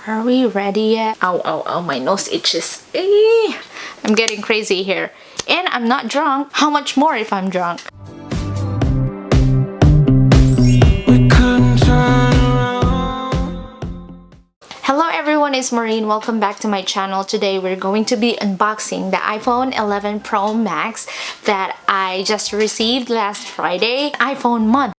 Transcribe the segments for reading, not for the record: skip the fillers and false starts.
Are we ready yet? Ow, ow, ow, my nose itches. Eee! I'm getting crazy here. And I'm not drunk. How much more if I'm drunk? Hello everyone, it's Maureen. Welcome back to my channel. Today we're going to be unboxing the iPhone 11 Pro Max that I just received last Friday. iPhone month.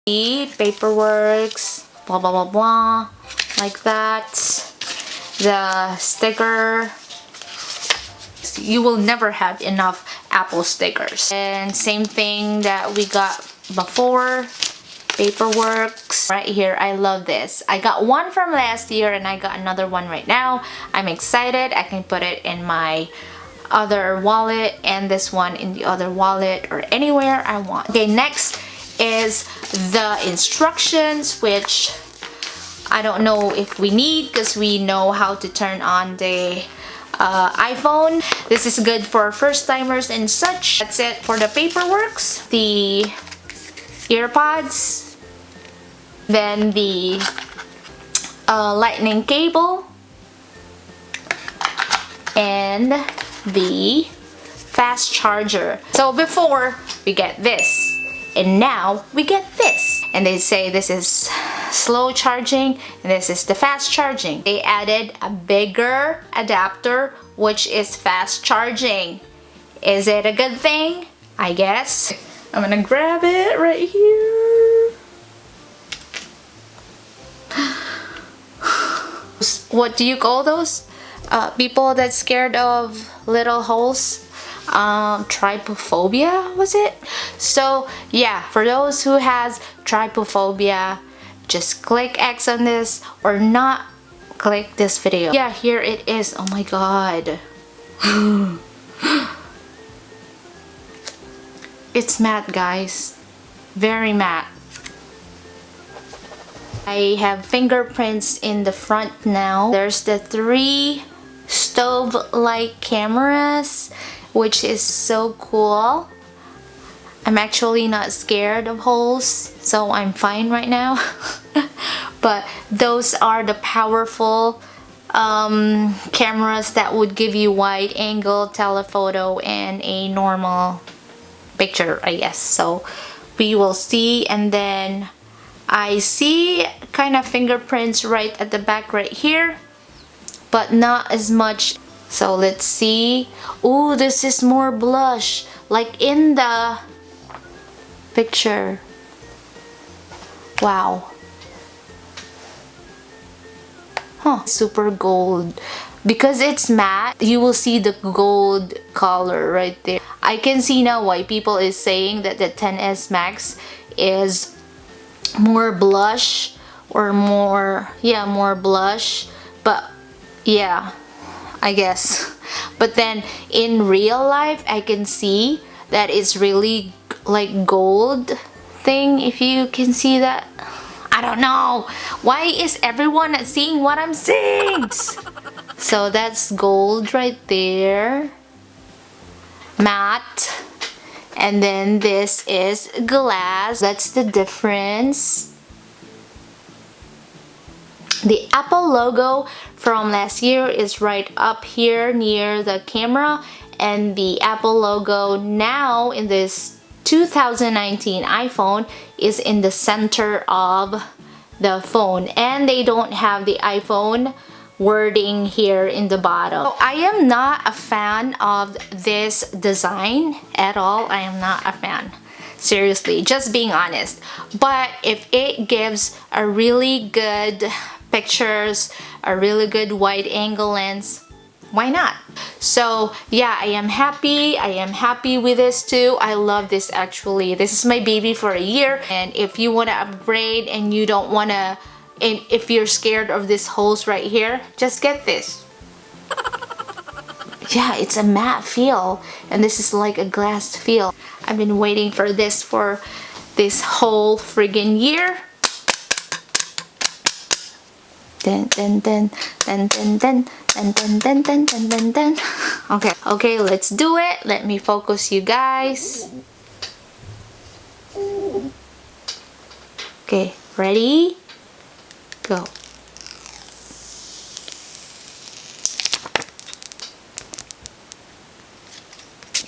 The paperworks, blah blah blah blah, like that. The sticker. You will never have enough Apple stickers. And same thing that we got before. Paperworks right here. I love this. I got one from last year and I got another one right now. I'm excited. I can put it in my other wallet and this one in the other wallet or anywhere I want. Okay, next is the instructions, which I don't know if we need because we know how to turn on the iPhone. This is good for first timers and such. That's it for the paperworks. The earpods, then the lightning cable, and the fast charger. So before we get this, and now we get this. And they say this is slow charging and this is the fast charging. They added a bigger adapter, which is fast charging. Is it a good thing? I guess. I'm gonna grab it right here. What do you call those? People that's scared of little holes? Trypophobia, was it? So yeah, for those who has trypophobia, just click X on this or not click this video. Yeah, here it is. Oh my god. It's matte, guys. Very matte. I have fingerprints in the front now. There's the 3 stove-like cameras, which is so cool. I'm actually not scared of holes, so I'm fine right now. But those are the powerful cameras that would give you wide angle, telephoto, and a normal picture, I guess. So we will see. And then I see kind of fingerprints right at the back right here, but not as much. So let's see. Ooh, this is more blush, like in the picture. Wow. Huh. Super gold. Because it's matte, you will see the gold color right there. I can see now why people is saying that the XS Max is more blush or more, yeah, more blush. But yeah, I guess. But then in real life, I can see that it's really like gold thing, if you can see that. I don't know. Why is everyone not seeing what I'm seeing? So that's gold right there. Matte. And then this is glass. That's the difference. The Apple logo from last year is right up here near the camera, and the Apple logo now in this 2019 iPhone is in the center of the phone, and they don't have the iPhone wording here in the bottom. So I am not a fan of this design at all. I am not a fan. Seriously, just being honest. But if it gives a really good pictures, a really good wide angle lens, why not? So yeah, I am happy with this too. I love this actually. This is my baby for a year, and if you want to upgrade and you don't want to, and if you're scared of these holes right here, just get this. Yeah, it's a matte feel, and this is like a glass feel. I've been waiting for this for this whole friggin' year. Dun, dun, dun, dun, dun, dun, dun, dun, dun, dun, dun, dun, dun. Okay, let's do it. Let me focus you guys. Okay, ready? Go.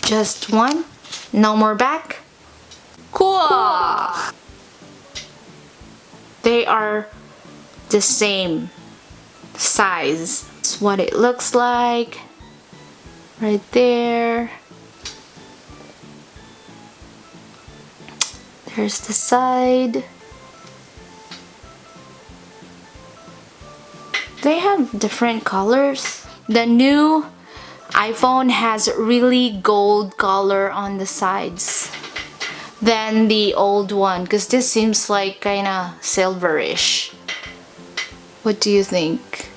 Just one. No more back. Cool. They are the same size. That's what it looks like right there. There's the side. They have different colors. The new iPhone has really gold color on the sides. than the old one, because this seems like kind of silverish. What do you think?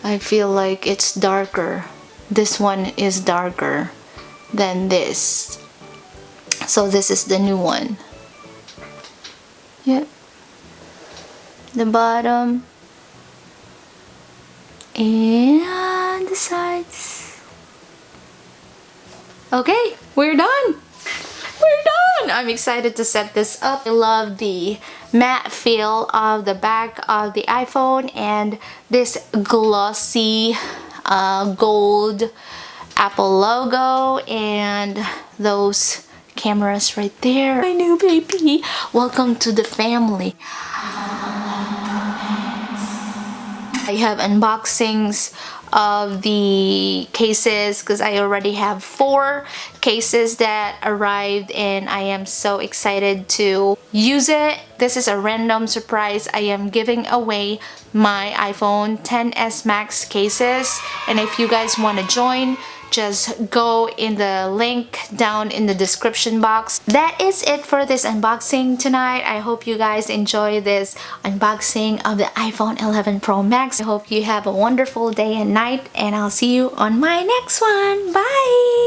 I feel like it's darker. This one is darker than this. So this is the new one. Yep. The bottom and the sides. Okay, we're done. We're done. I'm excited to set this up. I love the matte feel of the back of the iPhone and this glossy gold Apple logo and those cameras right there. My new baby. Welcome to the family. I have unboxings of the cases because I already have 4 cases that arrived and I am so excited to use it. This is a random surprise. I am giving away my iPhone XS Max cases, and if you guys want to join, just go in the link down in the description box. That is it for this unboxing tonight. I hope you guys enjoy this unboxing of the iPhone 11 Pro Max. I hope you have a wonderful day and night, and I'll see you on my next one. Bye!